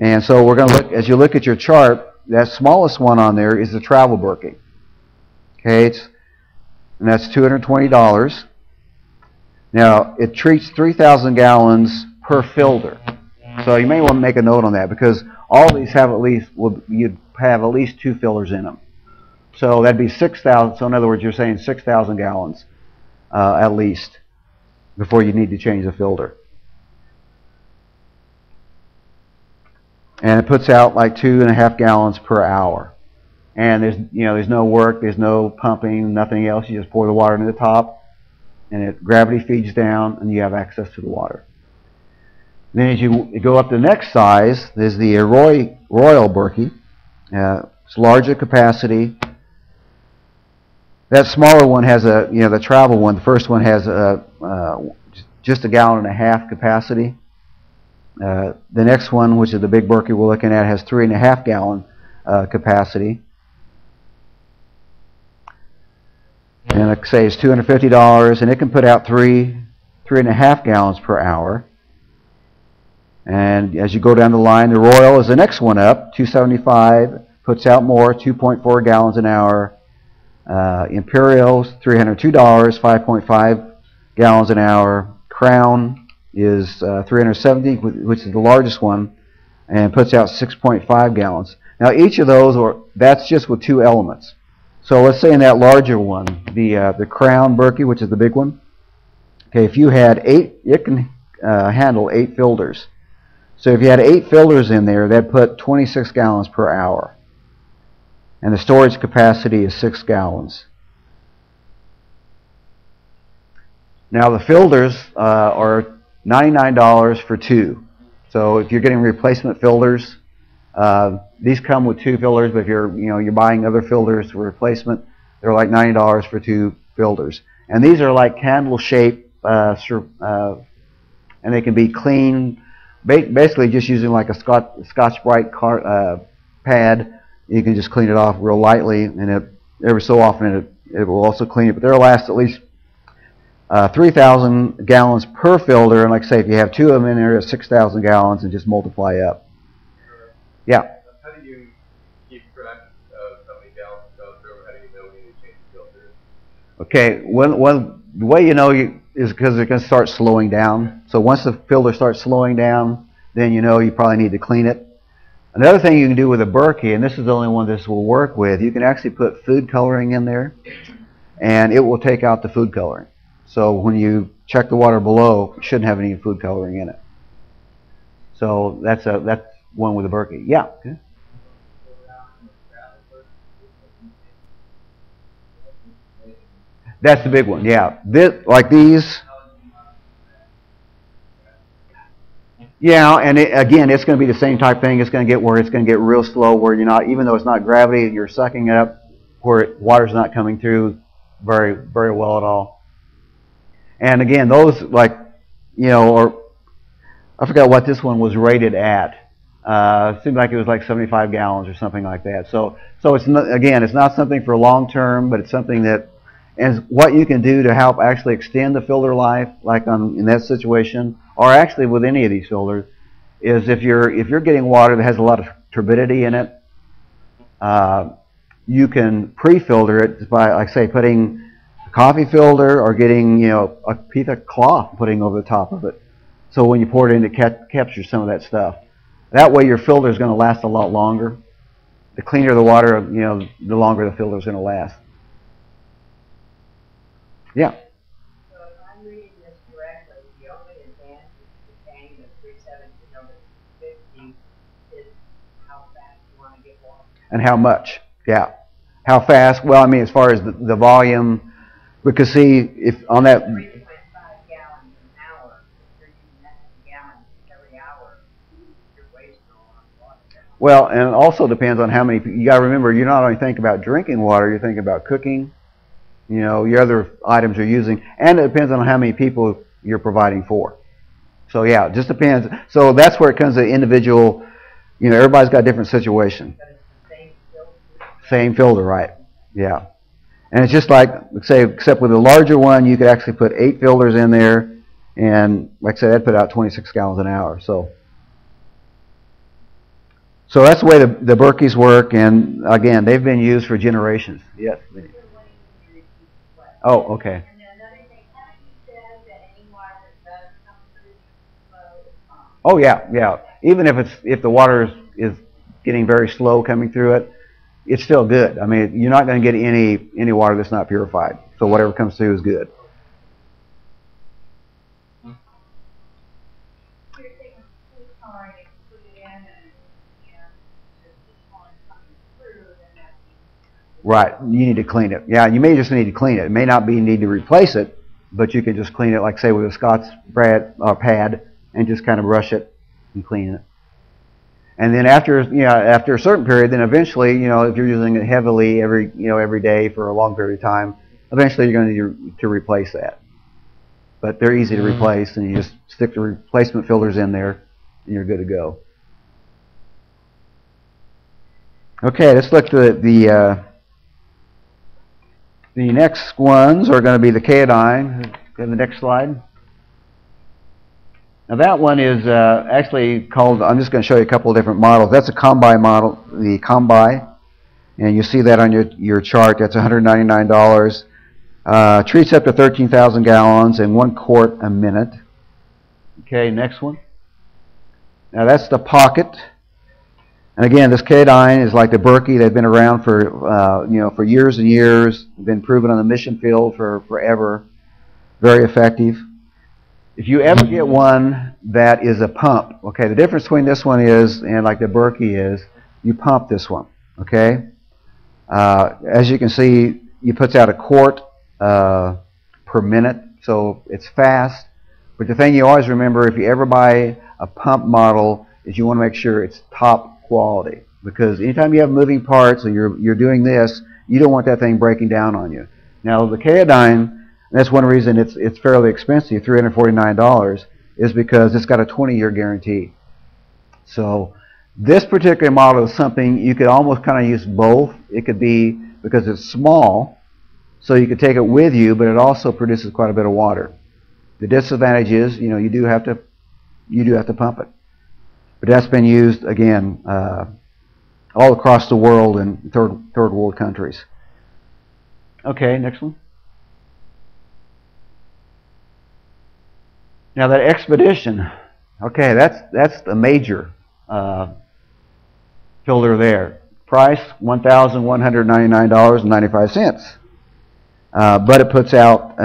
A: And so we're going to look, as you look at your chart, that smallest one on there is the Travel Berkey. Okay, and that's $220. Now, it treats 3,000 gallons per filter. So you may want to make a note on that, because all these have you'd have at least 2 fillers in them. So that'd be 6,000. So in other words, you're saying 6,000 gallons at least before you need to change the filter. And it puts out like 2.5 gallons per hour. And there's no work, there's no pumping, nothing else. You just pour the water into the top, and gravity feeds down, and you have access to the water. Then as you go up to the next size, there's the Royal Berkey. It's larger capacity. That smaller one has the travel one. The first one has just 1.5 gallon capacity. The next one, which is the big Berkey we're looking at, has 3.5 gallon capacity. And like I say, it's $250, and it can put out 3.5 gallons per hour. And as you go down the line, the Royal is the next one up, $275, puts out more, 2.4 gallons an hour. Imperial's $302, 5.5 gallons an hour. Crown is $370, which is the largest one, and puts out 6.5 gallons. Now each of those, that's just with 2 elements. So let's say in that larger one, the Crown Berkey, which is the big one. Okay, if you had 8, it can handle 8 filters. So if you had 8 filters in there, that put 26 gallons per hour. And the storage capacity is 6 gallons. Now the filters are $99 for 2. So if you're getting replacement filters, these come with 2 filters, but if you're buying other filters for replacement, they're like $90 for 2 filters. And these are like candle shape, and they can be cleaned, basically just using like a Scotch-Brite pad. You can just clean it off real lightly, and every so often it will also clean it. But they'll last at least 3,000 gallons per filter, and like I say, if you have 2 of them in there, it's 6,000 gallons, and just multiply up. Yeah.
C: How do you keep track of how many gallons it goes through? How do you know when you change the filters?
A: Okay, the way you know is because they're going to start slowing down. So once the filter starts slowing down, then you know you probably need to clean it. Another thing you can do with a Berkey, and this is the only one this will work with, you can actually put food coloring in there, and it will take out the food coloring. So when you check the water below, it shouldn't have any food coloring in it. So that's one with the Berkey. Yeah. Okay. That's the big one. Yeah. Like these. Yeah, and again, it's going to be the same type thing. It's going to get where it's going to get real slow, where you're not, even though it's not gravity, you're sucking it up, where water's not coming through very, very well at all. And again, those, like, you know, or I forgot what this one was rated at. It seemed like it was like 75 gallons or something like that. So it's not, again, it's not something for long term, but it's something that, and what you can do to help actually extend the filter life, like in that situation, or actually with any of these filters, is if you're getting water that has a lot of turbidity in it, you can pre-filter it by, like, say, putting a coffee filter or getting, you know, a piece of cloth putting over the top of it. So when you pour it in, it captures some of that stuff. That way your filter is going to last a lot longer. The cleaner the water, you know, the longer the filter is going to last. Yeah.
D: So if I'm reading this correctly, the only advantage to paying the 370 over 50 is how fast you want to get water.
A: And how much? Yeah. How fast? Well, I mean, as far as the volume, because see, if on that
D: 3.5 gallons an hour, if you're using that many gallons every hour, you're wasting a lot of water.
A: well, and it also depends on how many. You got to remember, you're not only thinking about drinking water, you're thinking about cooking. You know, your other items you're using, and it depends on how many people you're providing for. So yeah, it just depends. So that's where it comes to individual. You know, everybody's got a different situation.
D: But it's the same filter.
A: Same filter, right? Yeah. And it's just like, say, except with a larger one, you could actually put 8 filters in there, and like I said, that'd put out 26 gallons an hour. So that's the way the Berkeys work, and again, they've been used for generations. Yes. Oh, okay.
D: And then another thing, haven't you said that any water that does come through the flow is pumped?
A: Oh yeah, yeah. Even if the water is getting very slow coming through it, it's still good. I mean, you're not going to get any water that's not purified. So whatever comes through is good.
D: You're taking food coloring and put it in, and there's food coloring coming through, then that means.
A: Right. You need to clean it. Yeah, you may just need to clean it. It may not be need to replace it, but you can just clean it, like say with a Scotch pad, and just kind of brush it and clean it. And then after a certain period, then eventually, you know, if you're using it heavily every day for a long period of time, eventually you're going to need to replace that. But they're easy to replace, and you just stick the replacement filters in there, and you're good to go. Okay, let's look at the next ones are going to be the Kaodyne. Go to the next slide. Now that one is actually called, I'm just going to show you a couple of different models. That's a Combi model, the Combi, and you see that on your chart. That's $199. Treats up to 13,000 gallons and 1 quart a minute. Okay, next one. Now that's the Pocket. And again, this Kaodyne is like the Berkey. They've been around for for years and years. Been proven on the mission field for forever. Very effective. If you ever get one that is a pump, okay, the difference between this one is, and like the Berkey is, you pump this one, okay? As you can see, it puts out a quart per minute, so it's fast. But the thing you always remember, if you ever buy a pump model, is you want to make sure it's top quality. Because anytime you have moving parts and you're doing this, you don't want that thing breaking down on you. Now the Kaodyne, that's one reason it's fairly expensive, $349, is because it's got a 20-year guarantee. So this particular model is something you could almost kind of use both. It could be because it's small, so you could take it with you, but it also produces quite a bit of water. The disadvantage is, you do have to pump it. But that's been used again all across the world in third world countries. Okay, next one. Now that Expedition, okay, that's the major filter there. Price $1,199.95, but it puts out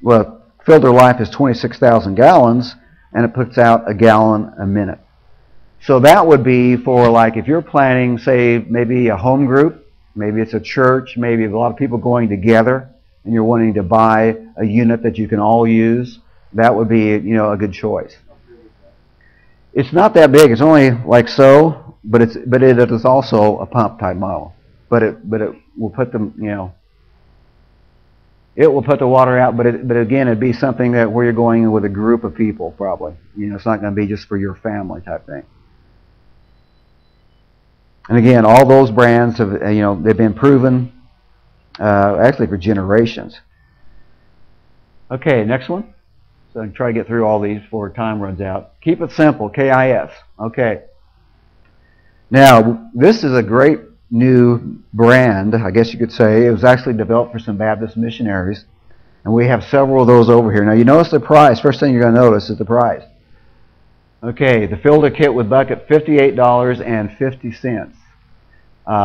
A: well, filter life is 26,000 gallons, and it puts out a gallon a minute. So that would be for, like, if you're planning, say, maybe a home group, maybe it's a church, maybe a lot of people going together, and you're wanting to buy a unit that you can all use, that would be, a good choice. It's not that big. It's only like so, but it is also a pump type model. But it will put them, it will put the water out. But again, it'd be something that where you're going in with a group of people, probably. It's not going to be just for your family type thing. And again, all those brands have, they've been proven actually for generations. Okay, next one. So I can try to get through all these before time runs out. Keep it simple, KIS. Okay. Now, this is a great new brand, I guess you could say. It was actually developed for some Baptist missionaries. And we have several of those over here. Now, you notice the price. First thing you're going to notice is the price. Okay, the filter kit with bucket, $58.50.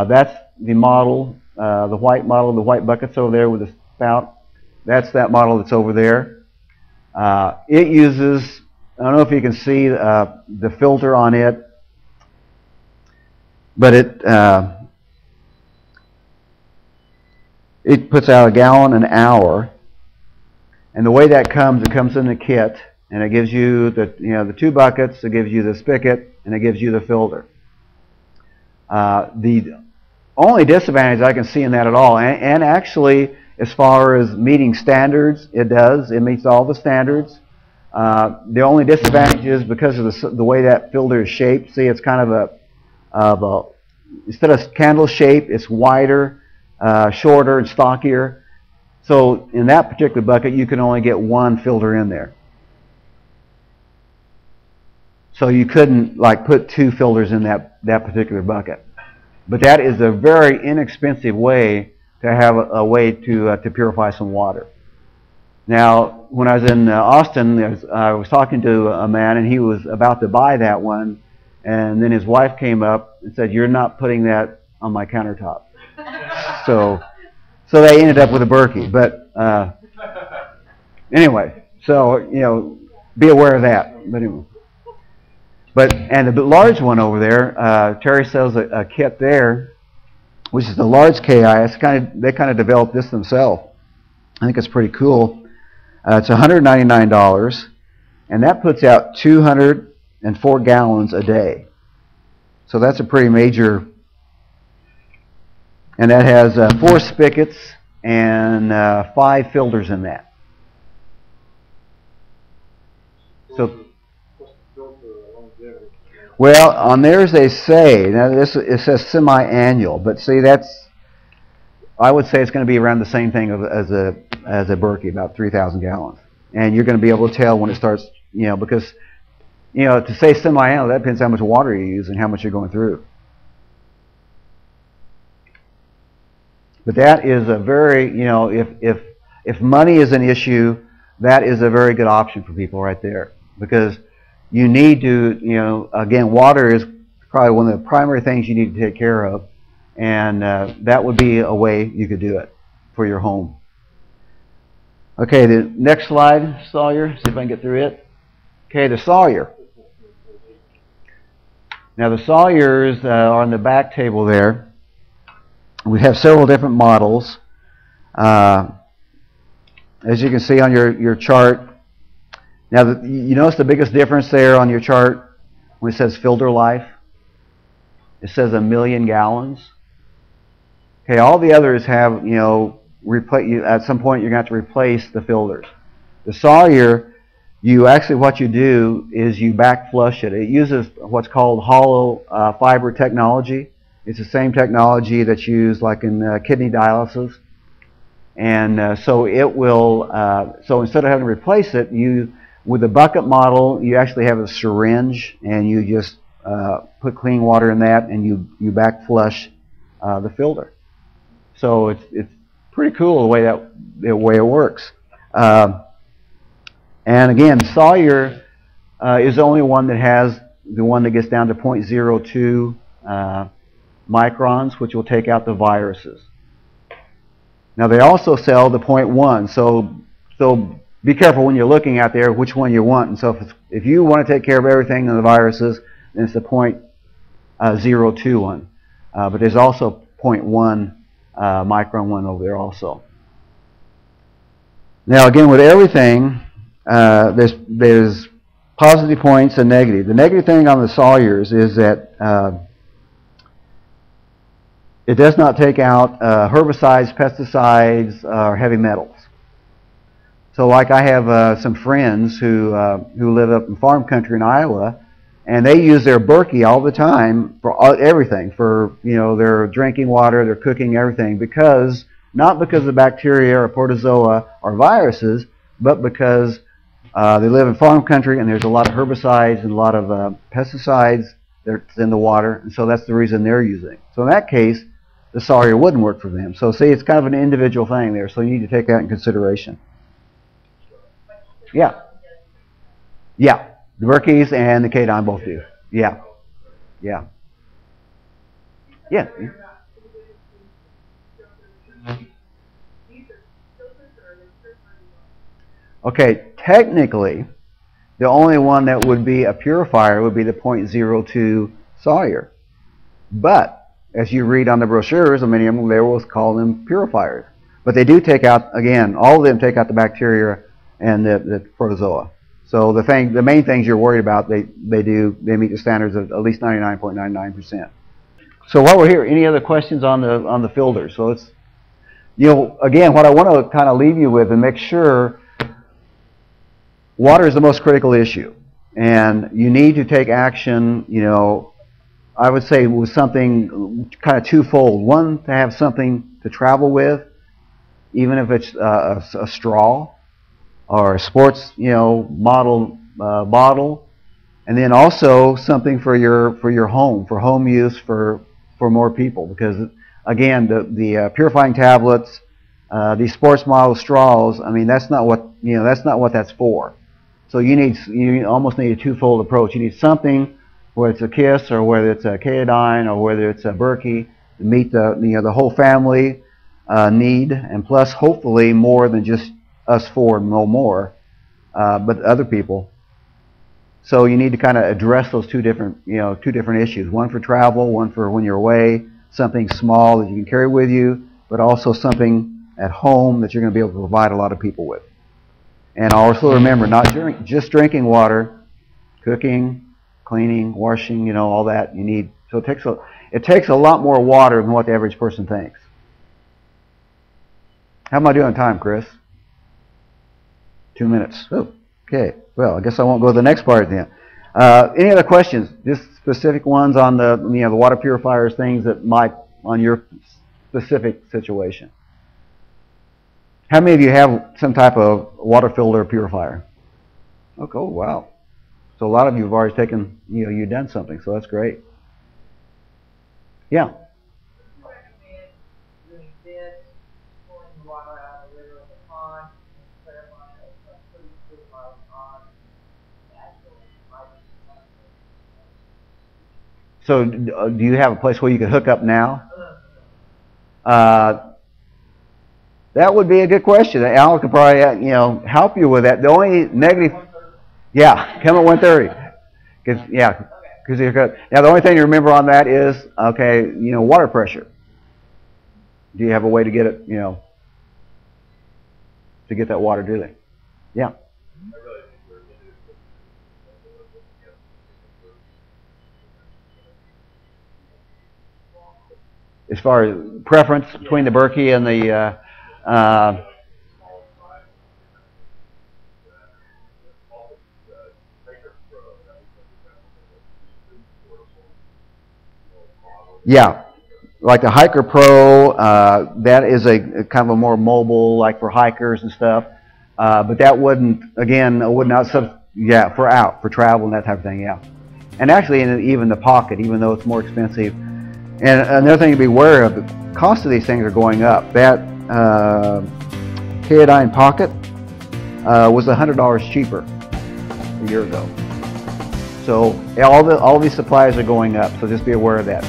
A: That's the model, the white model, the white buckets over there with the spout. That's that model that's over there. It uses, I don't know if you can see the filter on it, but it puts out a gallon an hour. And the way that comes, it comes in the kit, and it gives you the 2 buckets, it gives you the spigot, and it gives you the filter. The only disadvantage I can see in that at all, and actually as far as meeting standards, it meets all the standards. The only disadvantage is because of the way that filter is shaped. See, it's kind of a instead of candle shape, it's wider, shorter, and stockier. So in that particular bucket, you can only get 1 filter in there. So you couldn't put 2 filters in that particular bucket. But that is a very inexpensive way to have a way to purify some water. Now, when I was in Austin, I was talking to a man, and he was about to buy that one, and then his wife came up and said, "You're not putting that on my countertop." So they ended up with a Berkey. But anyway, so be aware of that. But anyway. And the large one over there, Terry sells a kit there, which is the large KIS. They kind of developed this themselves. I think it's pretty cool. It's $199, and that puts out 204 gallons a day. So that's a pretty major. And that has 4 spigots and 5 filters in that. So. Well, on theirs they say, now it says semi-annual, but see I would say it's going to be around the same thing as a Berkey, about 3,000 gallons. And you're going to be able to tell when it starts, because, to say semi-annual, that depends how much water you use and how much you're going through. But that is a very, if money is an issue, that is a very good option for people right there. Because you need to, again, water is probably one of the primary things you need to take care of. And that would be a way you could do it for your home. Okay, the next slide, Sawyer. See if I can get through it. Okay, the Sawyer. Now the Sawyers are on the back table there. We have several different models. As you can see on your chart. Now, you notice the biggest difference there on your chart when it says filter life? It says 1,000,000 gallons. Okay, all the others have, at some point you're going to have to replace the filters. The Sawyer, what you do is you back flush it. It uses what's called hollow fiber technology. It's the same technology that's used like in kidney dialysis. And so it will, so instead of having to replace it, with the bucket model, you actually have a syringe, and you just put clean water in that, and you back flush the filter. So it's pretty cool the way it works. And again, Sawyer is the only one that has the one that gets down to 0.02 microns, which will take out the viruses. Now they also sell the 0.1. So So be careful when you're looking out there which one you want. And so if you want to take care of everything in the viruses, then it's the 0.02 one. But there's also 0.1 micron one over there also. Now again, with everything, there's positive points and negative. The negative thing on the Sawyers is that it does not take out herbicides, pesticides, or heavy metals. So like I have some friends who live up in farm country in Iowa, and they use their Berkey all the time for everything, for their drinking water, their cooking, everything, because not because of bacteria or protozoa or viruses, but because they live in farm country and there's a lot of herbicides and a lot of pesticides that's in the water, and so that's the reason they're using. So in that case, the Sawyer wouldn't work for them. So see, it's kind of an individual thing there, so you need to take that in consideration. Yeah. Yeah. The Berkeys and the Kadine both do. Yeah. Yeah. Yeah. Okay, technically, the only one that would be a purifier would be the 0.02 Sawyer. But, as you read on the brochures, many of them, they will call them purifiers. But they do take out, again, all of them take out the bacteria and the protozoa. So the main things you're worried about, they meet the standards of at least 99.99%. So while we're here, any other questions on the filters? So it's, again, what I want to kind of leave you with and make sure, water is the most critical issue, and you need to take action. I would say with something kind of twofold. One, to have something to travel with, even if it's a straw or a sports model bottle, and then also something for your home, for home use for more people, because again the purifying tablets, these sports model straws, I mean, that's not what that's for. So you almost need a twofold approach. You need something, whether it's a KISS or whether it's a Kadine or whether it's a Berkey, to meet the whole family need, and plus hopefully more than just us four, no more, but other people. So you need to kind of address those two different issues. One for travel, one for when you're away, something small that you can carry with you, but also something at home that you're going to be able to provide a lot of people with. And also remember, not just drinking water, cooking, cleaning, washing, all that you need. So it takes a lot more water than what the average person thinks. How am I doing on time, Chris? 2 minutes. Oh, okay. Well, I guess I won't go to the next part then. Any other questions? Just specific ones on the the water purifiers, things that might on your specific situation. How many of you have some type of water filter purifier? Okay, oh, wow. So a lot of you have already taken, you've done something, so that's great. Yeah.
D: Do you recommend doing this, pulling the water out of the river or the pond, and clarifying it, putting the purifier on naturally?
A: So do you have a place where you could hook up now? That would be a good question. Al could probably help you with that. The only negative, yeah, come at 1:30. Because you're good. Now the only thing to remember on that is water pressure. Do you have a way to get it to get that water? Do they? Yeah. As far as preference between the Berkey and the yeah, like the Hiker Pro, that is a kind of a more mobile, like for hikers and stuff. But that would not for travel and that type of thing. Yeah, and actually even the Pocket, even though it's more expensive. And another thing to be aware of, the cost of these things are going up. That Kadine Pocket was $100 cheaper a year ago. So all these supplies are going up, so just be aware of that.